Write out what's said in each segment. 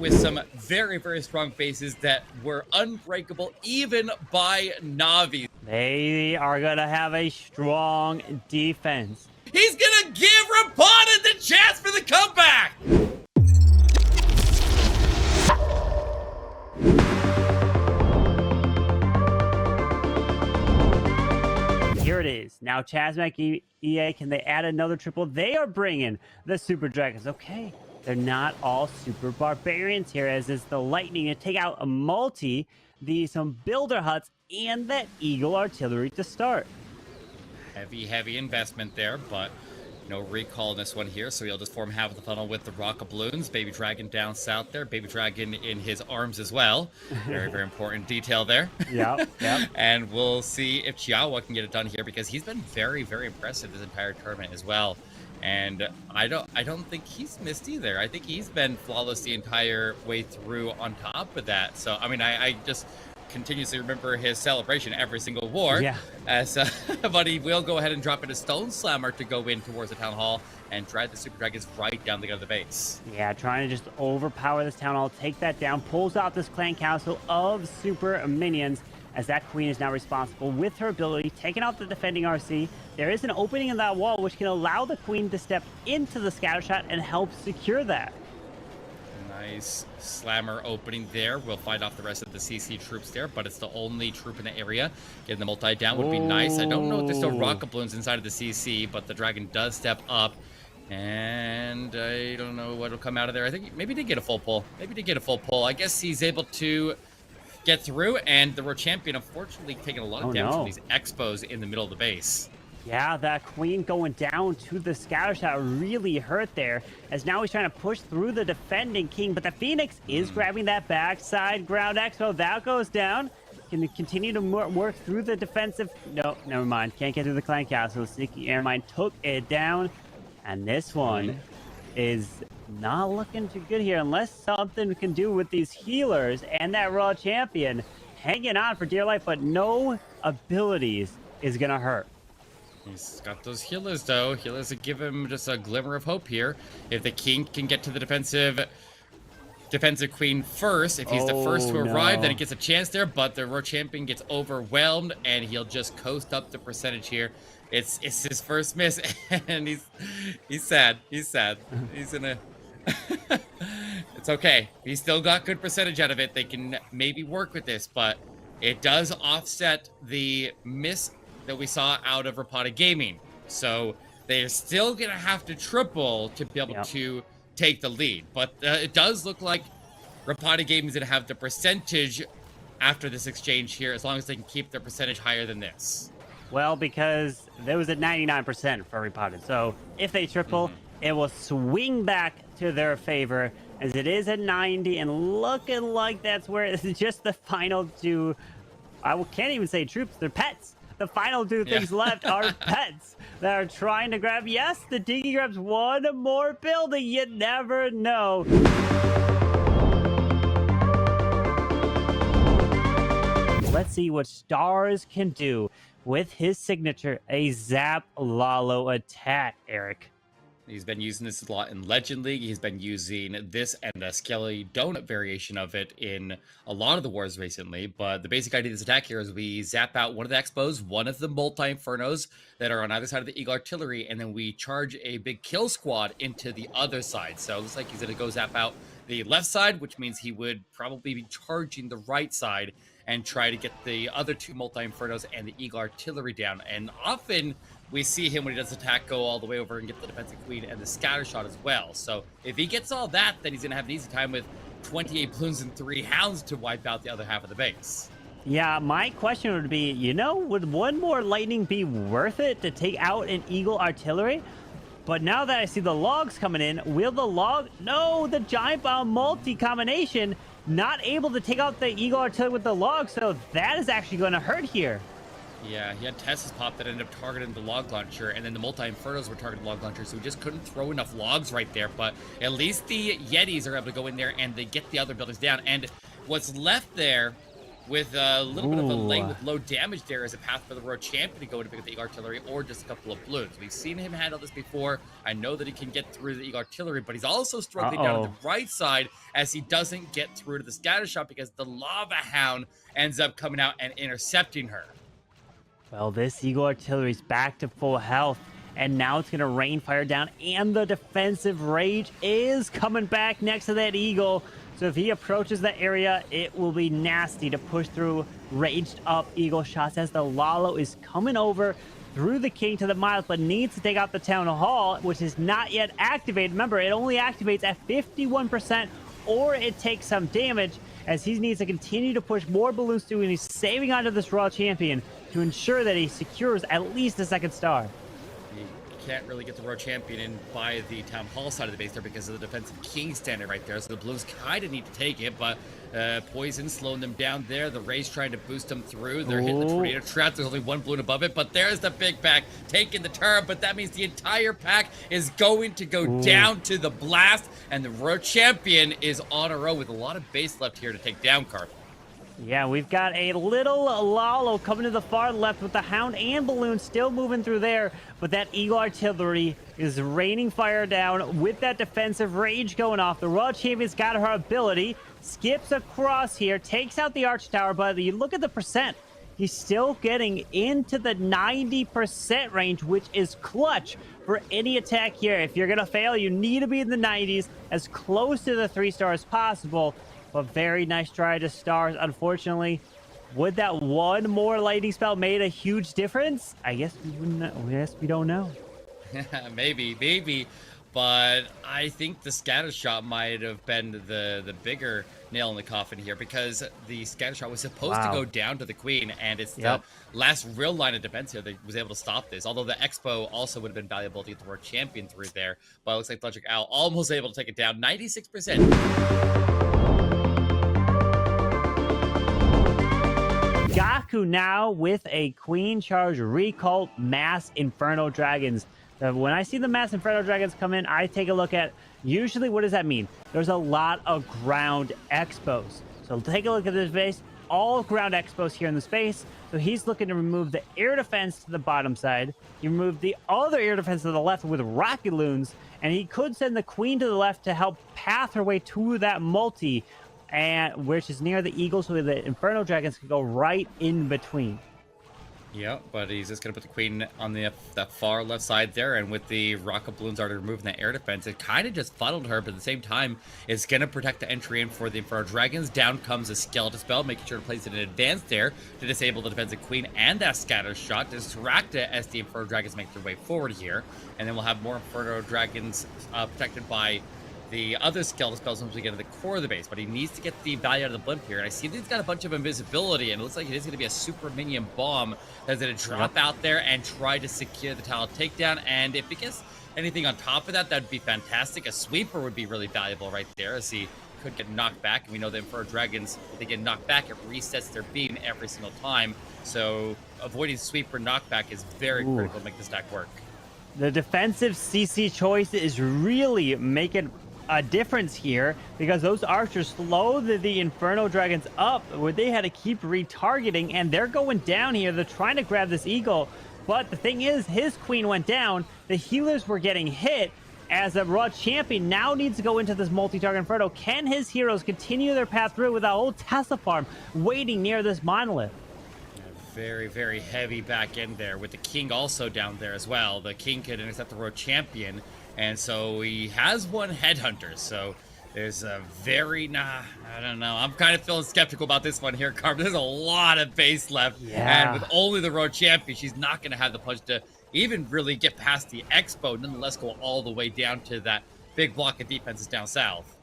with some very, very strong bases that were unbreakable even by NAVI. They are going to have a strong defense. He's going to give Rapana the chance for the comeback! Here it is. Now, ChazMech EA, can they add another triple? They are bringing the Super Dragons. Okay, they're not all Super Barbarians here, as is the Lightning to take out a multi, some Builder Huts, and that Eagle Artillery to start. Heavy investment there, but no recall in this one here, so he'll just form half of the funnel with the Rocket Balloons. Baby Dragon down south there. Baby Dragon in his arms as well. Very, very important detail there. Yep. And we'll see if Chihawa can get it done here, because he's been very, very impressive this entire tournament as well. And I don't think he's missed either. I think he's been flawless the entire way through on top of that. So, I mean, I just continuously remember his celebration every single war. Yeah. But he will go ahead and drop in a Stone Slammer to go in towards the Town Hall and drive the Super Dragons right down the gut of the base. Yeah, trying to just overpower this Town Hall, take that down, pulls out this Clan Council of Super Minions, as that Queen is now responsible with her ability, taking out the defending RC. There is an opening in that wall which can allow the Queen to step into the scatter shot and help secure that. Nice slammer opening there. We'll fight off the rest of the CC troops there, but it's the only troop in the area. Getting the multi down would be nice. I don't know if there's still rocket balloons inside of the CC, but the Dragon does step up. And I don't know what will come out of there. I think maybe he did get a full pull. I guess he's able to get through, and the World Champion, unfortunately, taking a lot of damage from these expos in the middle of the base. Yeah, that Queen going down to the scatter shot really hurt there, as now he's trying to push through the defending King, but the Phoenix is grabbing that backside ground expo. That goes down. Can continue to work through the defensive. No, never mind. Can't get through the Clan Castle. Sneaky Airmine took it down, and this one is not looking too good here, unless something we can do with these healers and that Raw Champion hanging on for dear life, but no abilities is gonna hurt. He's got those healers, though. Healers that give him just a glimmer of hope here. If the King can get to the defensive Queen first, if he's the first to arrive, then he gets a chance there, but the World Champion gets overwhelmed, and he'll just coast up the percentage here. It's his first miss, and he's sad. He's in a... It's okay. He's still got good percentage out of it. They can maybe work with this, but it does offset the miss that we saw out of Rapana Gaming. So they're still going to have to triple to be able to take the lead. But it does look like Rapana Gaming is going to have the percentage after this exchange here, as long as they can keep their percentage higher than this. Well, because there was at 99% for Rapana. So if they triple, it will swing back to their favor, as it is at 90, and looking like that's where it's just the final two. Can't even say troops, they're pets. The final two things left are pets that are trying to grab. Yes, the Diggy grabs one more building. You never know. Let's see what Stars can do with his signature, a Zap Lalo attack, Eric. He's been using this a lot in Legend League. He's been using this and the Skelly Donut variation of it in a lot of the wars recently. But the basic idea of this attack here is we zap out one of the expos, one of the multi-infernos that are on either side of the Eagle Artillery, and then we charge a big kill squad into the other side. So it looks like he's going to go zap out the left side, which means he would probably be charging the right side and try to get the other two multi-infernos and the Eagle Artillery down. And often we see him when he does attack go all the way over and get the defensive Queen and the scatter shot as well. So if he gets all that, then he's going to have an easy time with 28 balloons and 3 hounds to wipe out the other half of the base. Yeah, my question would be, would one more lightning be worth it to take out an Eagle Artillery? But now that I see the logs coming in, will the log... No, the Giant Bomb multi-combination not able to take out the Eagle Artillery with the log, so that is actually going to hurt here. Yeah, he had Tessa's pop that ended up targeting the log launcher, and then the multi-infernos were targeting the log launcher, so we just couldn't throw enough logs right there. But at least the Yetis are able to go in there and they get the other buildings down. And what's left there with a little bit of a lane Ooh. with low damage there as a path for the World Champion to go to pick up the Eagle Artillery or just a couple of balloons. We've seen him handle this before. I know that he can get through the Eagle Artillery, but he's also struggling down on the right side as he doesn't get through to the scatter shot because the Lavahound ends up coming out and intercepting her. Well, this Eagle Artillery's back to full health, and now it's going to rain fire down, and the defensive rage is coming back next to that Eagle. So if he approaches that area, it will be nasty to push through raged up Eagle shots as the Lalo is coming over through the King to the Miles, but needs to take out the Town Hall, which is not yet activated. Remember, it only activates at 51%, or it takes some damage, as he needs to continue to push more balloons through, and he's saving onto this Raw Champion to ensure that he secures at least a second star. You can't really get the Road Champion in by the Town Hall side of the base there because of the defensive King standing right there. So the Blues kind of need to take it, but Poison slowing them down there. The Ray's trying to boost them through. They're hitting the Tornado Trap. There's only one balloon above it, but there's the big pack taking the turn. But that means the entire pack is going to go down to the blast, and the Road Champion is on a row with a lot of base left here to take down, Carp. Yeah, we've got a little Lalo coming to the far left with the Hound and Balloon still moving through there, but that Eagle Artillery is raining fire down with that defensive rage going off. The Raw Champion's got her ability, skips across here, takes out the Arch Tower, but you look at the percent. He's still getting into the 90% range, which is clutch for any attack here. If you're going to fail, you need to be in the 90s, as close to the 3-star as possible. But very nice try to stars. Unfortunately, would that one more lightning spell made a huge difference? I guess we wouldn't know. Yes, we don't know. maybe. But I think the scatter shot might have been the bigger nail in the coffin here, because the scatter shot was supposed to go down to the Queen, and it's the last real line of defense here that was able to stop this. Although the Expo also would have been valuable to get the World Champion through there. But it looks like Electric Owl almost able to take it down. 96%. GAKU now with a Queen Charge Recall Mass Inferno Dragons. When I see the Mass Inferno Dragons come in, I take a look at, usually what does that mean? There's a lot of ground expos. So take a look at this base, all ground expos here in the space. So he's looking to remove the air defense to the bottom side. He removed the other air defense to the left with rocket loons, and he could send the Queen to the left to help path her way to that multi, and which is near the Eagle, so the Inferno Dragons can go right in between. Yeah, but he's just going to put the Queen on that far left side there, and with the rocket balloons already removing the air defense, it kind of just funneled her, but at the same time, it's going to protect the entry in for the Inferno Dragons. Down comes a Skeleton Spell, making sure to place it in advance there to disable the defensive Queen and that scatter shot, distract it as the Inferno Dragons make their way forward here, and then we'll have more Inferno Dragons protected by the other skeleton spells once we get to the core of the base, but he needs to get the value out of the blimp here. And I see that he's got a bunch of invisibility, and it looks like it is going to be a super minion bomb that's going to drop out there and try to secure the tile takedown. And if it gets anything on top of that, that'd be fantastic. A sweeper would be really valuable right there, as he could get knocked back. And we know that for Dragons, if they get knocked back, it resets their beam every single time. So avoiding sweeper knockback is very critical to make this deck work. The defensive CC choice is really making a difference here, because those archers slowed the Inferno Dragons up, where they had to keep retargeting, and they're going down here. They're trying to grab this Eagle, but the thing is, his Queen went down. The healers were getting hit, as the Raw Champion now needs to go into this multi-target Inferno. Can his heroes continue their path through with that old Tesla farm waiting near this monolith? Very, very heavy back end there, with the King also down there as well. The King could intercept the Road Champion, and so he has one Headhunter. So there's a very, I don't know. I'm kind of feeling skeptical about this one here, Carp. There's a lot of base left. Yeah. And with only the Road Champion, she's not going to have the punch to even really get past the Expo. Nonetheless, go all the way down to that big block of defenses down south.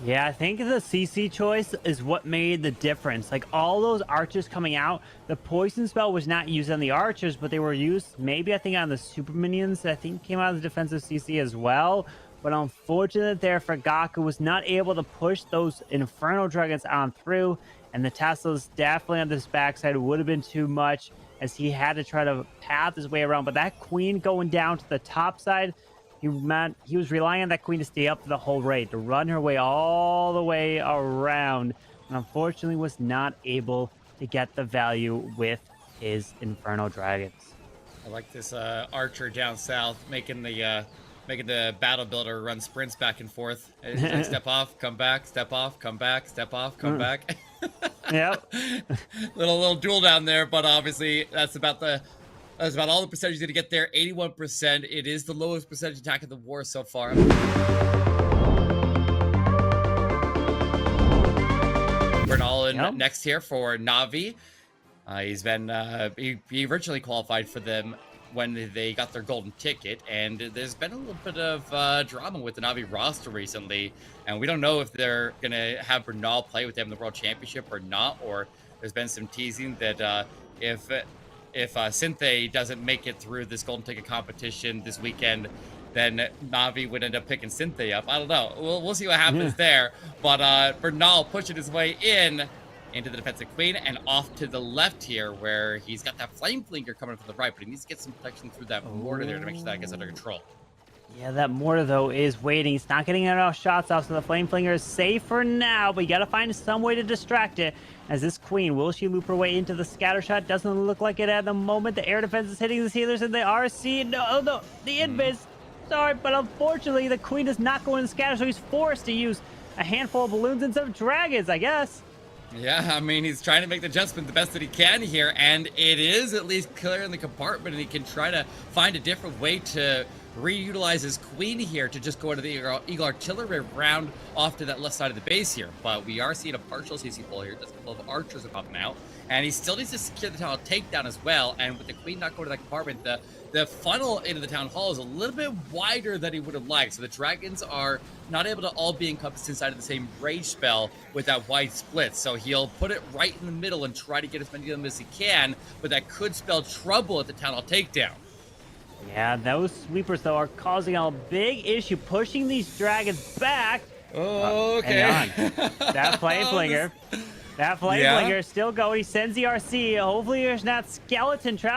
Yeah, I think the CC choice is what made the difference. Like, all those archers coming out, the poison spell was not used on the archers, but they were used maybe, I think, on the super minions. I think came out of the defensive CC as well. But unfortunate there for GAKU, was not able to push those Inferno Dragons on through. And the Teslas definitely on this backside would have been too much, as he had to try to path his way around. But that Queen going down to the top side, he was relying on that Queen to stay up for the whole raid, to run her way all the way around. and unfortunately was not able to get the value with his Inferno Dragons. I like this archer down south making the battle builder run sprints back and forth. He's like, step off, come back, step off, come back, step off, come back. Yep. little duel down there, but obviously that's about all the percentage to get there. 81%. It is the lowest percentage attack of the war so far. Bernaul next here for NAVI. He's been he originally qualified for them when they got their golden ticket, and there's been a little bit of drama with the NAVI roster recently, and we don't know if they're gonna have Bernaul play with them in the World Championship or not, or there's been some teasing that if Synthé doesn't make it through this golden ticket competition this weekend, then NAVI would end up picking Synthé up. I don't know. We'll see what happens there. But Bernaul pushing his way into the defensive queen and off to the left here, where he's got that flame flinger coming from the right, but he needs to get some protection through that mortar there to make sure that gets under control. Yeah, that mortar, though, is waiting. He's not getting enough shots off, so the flame flinger is safe for now, but you got to find some way to distract it. As this queen, will she loop her way into the scatter shot? Doesn't look like it at the moment. The air defense is hitting the healers and the RC. No, the invis. Sorry, but unfortunately, the queen does not go in the scatter, so he's forced to use a handful of balloons and some dragons, I guess. Yeah, I mean, he's trying to make the adjustment the best that he can here, and it is at least clear in the compartment, and he can try to find a different way to reutilize his queen here to just go into the Eagle Artillery round off to that left side of the base here. But we are seeing a partial CC pull here. Just a couple of archers are popping out, and he still needs to secure the town hall takedown as well. And with the queen not going to that compartment, the funnel into the town hall is a little bit wider than he would have liked. So the dragons are not able to all be encompassed inside of the same rage spell with that wide split. So he'll put it right in the middle and try to get as many of them as he can, but that could spell trouble at the town hall takedown. Yeah, those sweepers, though, are causing a big issue, pushing these dragons back. Oh, okay. Hang on. That flame flinger. That flame flinger is still going. He sends the RC. Hopefully there's not skeleton trap.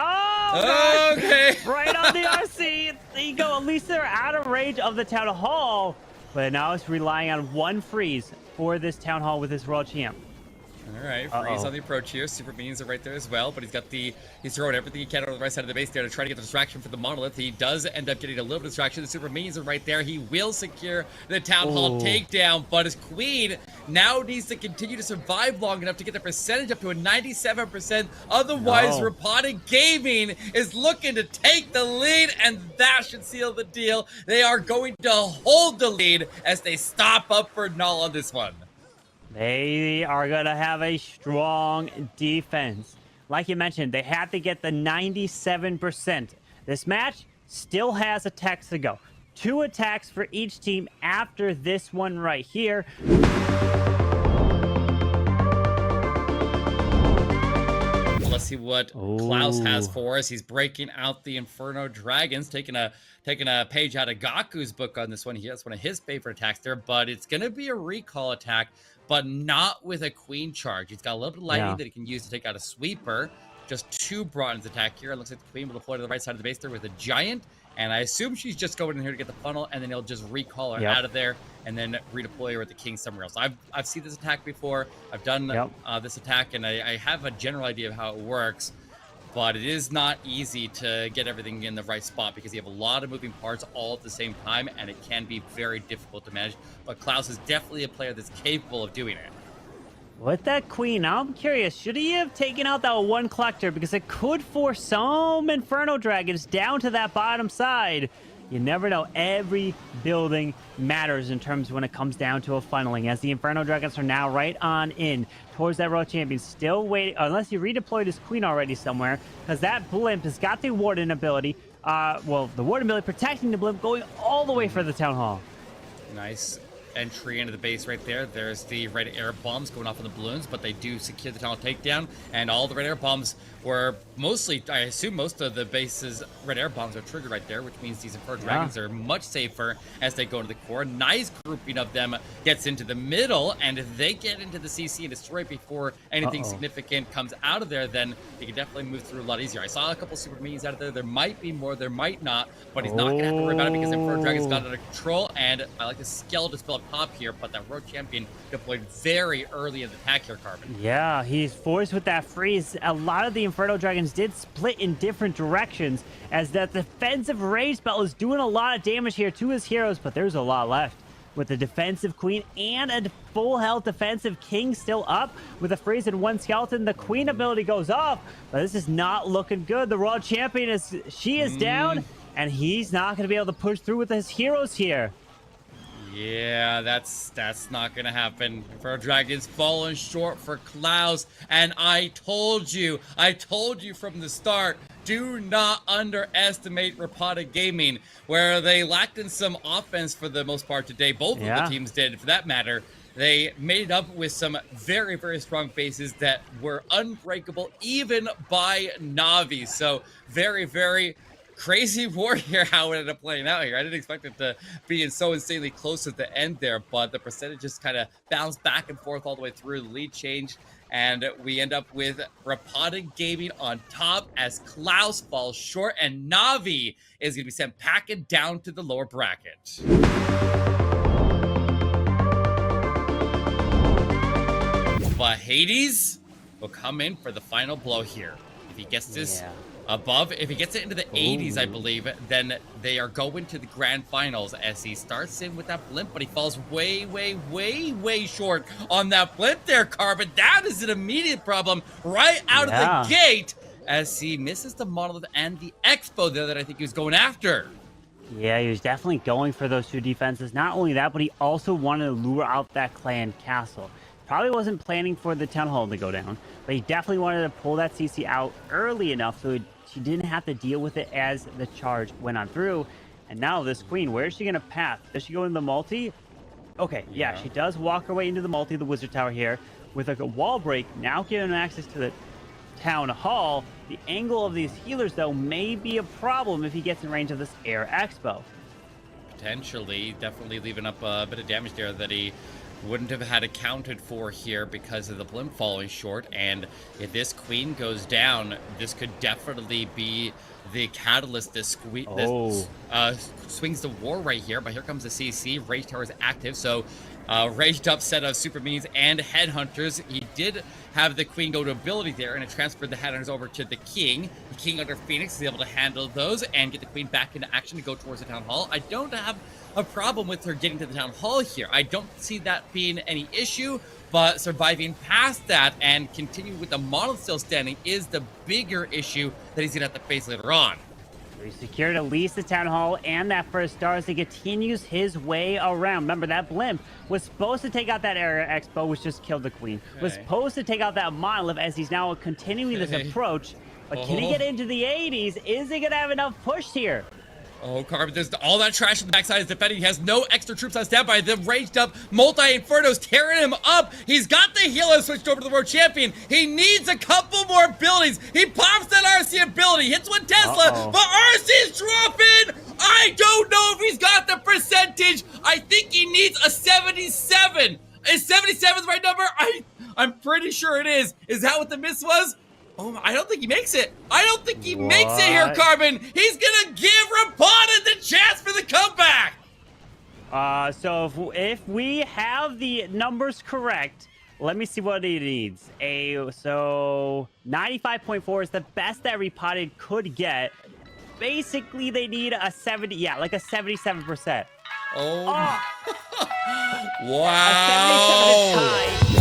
Oh, gosh. Okay. Right on the RC. There you go. At least they're out of range of the town hall. But now it's relying on one freeze for this town hall with his world champ. All right, freeze on the approach here. Super minions are right there as well, but he's throwing everything he can over the right side of the base there to try to get the distraction for the monolith. He does end up getting a little distraction. The super minions are right there. He will secure the town hall takedown, but his queen now needs to continue to survive long enough to get the percentage up to a 97%. Otherwise, Rapani Gaming is looking to take the lead, and that should seal the deal. They are going to hold the lead as they stop up for Null on this one. They are going to have a strong defense. Like you mentioned, they have to get the 97%. This match still has attacks to go. 2 attacks for each team after this one right here. Let's see what Klaus has for us. He's breaking out the Inferno Dragons, taking a page out of GAKU's book on this one here. That's one of his favorite attacks there, but it's going to be a recall attack, but not with a queen charge. He's got a little bit of lightning that he can use to take out a sweeper. Just 2 brought into attack here. It looks like the queen will deploy to the right side of the base there with a giant, and I assume she's just going in here to get the funnel, and then he'll just recall her out of there and then redeploy her with the king somewhere else. I've seen this attack before. I've done this attack, and I have a general idea of how it works, but it is not easy to get everything in the right spot because you have a lot of moving parts all at the same time, and it can be very difficult to manage. But Klaus is definitely a player that's capable of doing it. With that queen, I'm curious, should he have taken out that one collector? Because it could force some Inferno Dragons down to that bottom side. You never know. Every building matters in terms when it comes down to a funneling, as the Inferno Dragons are now right on in towards that World Champion. Still waiting, unless he redeployed his queen already somewhere, because that blimp has got the Warden ability. Well, the Warden ability protecting the blimp, going all the way for the Town Hall. Nice entry into the base right there. There's the red air bombs going off on the balloons, but they do secure the tunnel takedown, and all the red air bombs were mostly, I assume most of the base's red air bombs are triggered right there, which means these Inferno Dragons are much safer as they go into the core. Nice grouping of them gets into the middle, and if they get into the CC and destroy it before anything significant comes out of there, then they can definitely move through a lot easier. I saw a couple super minions out of there. There might be more, there might not, but he's not going to have to worry about it because Inferno Dragon's got it under control, and I like the skeleton spell up top here, but that World Champion deployed very early in the attack here, Carbon. Yeah, he's forced with that freeze. A lot of the Inferno Dragons did split in different directions, as that defensive rage spell is doing a lot of damage here to his heroes, but there's a lot left. With the defensive queen and a full health defensive king still up with a freeze and one skeleton, the queen ability goes off, but this is not looking good. The World Champion is down, and he's not going to be able to push through with his heroes here. Yeah, that's not gonna happen. For Dragons falling short for Klaus, and I told you from the start, do not underestimate Rapata Gaming, where they lacked in some offense for the most part today. Both of the teams did, for that matter. They made it up with some very, very strong bases that were unbreakable even by NAVI. So very, very crazy war here, how it ended up playing out here. I didn't expect it to be so insanely close at the end there, but the percentages kind of bounced back and forth all the way through. The lead changed, and we end up with Rapata Gaming on top as Klaus falls short, and NAVI is going to be sent packing down to the lower bracket. But Hades will come in for the final blow here. If he gets this above, if he gets it into the 80s, I believe, then they are going to the grand finals, as he starts in with that blimp, but he falls way, way, way, way short on that blimp there, Carbon. That is an immediate problem right out of the gate, as he misses the monolith and the expo there that I think he was going after. Yeah, he was definitely going for those two defenses. Not only that, but he also wanted to lure out that clan castle. Probably wasn't planning for the town hall to go down, but he definitely wanted to pull that CC out early enough so she didn't have to deal with it as the charge went on through. And now this queen, where is she going to path? Does she go in the multi? Okay, yeah, she does walk her way into the multi, the wizard tower here, with like a wall break, now giving access to the town hall. The angle of these healers, though, may be a problem if he gets in range of this air expo. Potentially, definitely leaving up a bit of damage there that he wouldn't have had accounted for here because of the blimp falling short. And if this queen goes down, this could definitely be the catalyst that swings the war right here. But here comes the CC. Rage Tower is active, so raged up set of super minions and headhunters. He did have the queen go to ability there, and it transferred the headhunters over to the king. The king under Phoenix is able to handle those and get the queen back into action to go towards the town hall. I don't have a problem with her getting to the town hall here. I don't see that being any issue, but surviving past that and continuing with the monolith still standing is the bigger issue that he's gonna have to face later on. He secured at least the town hall and that first star as he continues his way around. Remember, that blimp was supposed to take out that area expo, which just killed the queen. Was supposed to take out that monolith as he's now continuing this approach. But can he get into the 80s? Is he gonna have enough push here? Oh, Carbon, there's all that trash on the backside is defending. He has no extra troops on standby. The raged up multi-infernos tearing him up. He's got the healer switched over to the world champion. He needs a couple more abilities. He pops that RC ability, hits one Tesla, but RC's dropping. I don't know if he's got the percentage. I think he needs a 77. Is 77 the right number? I'm pretty sure it is. Is that what the miss was? Oh, I don't think he makes it. I don't think he makes it here, Carbon. He's going to give Rapata the chance for the comeback. So if we have the numbers correct, let me see what he needs. So 95.4 is the best that Rapata could get. Basically, they need a 70, like a 77%. Oh. Wow. A 77 is high.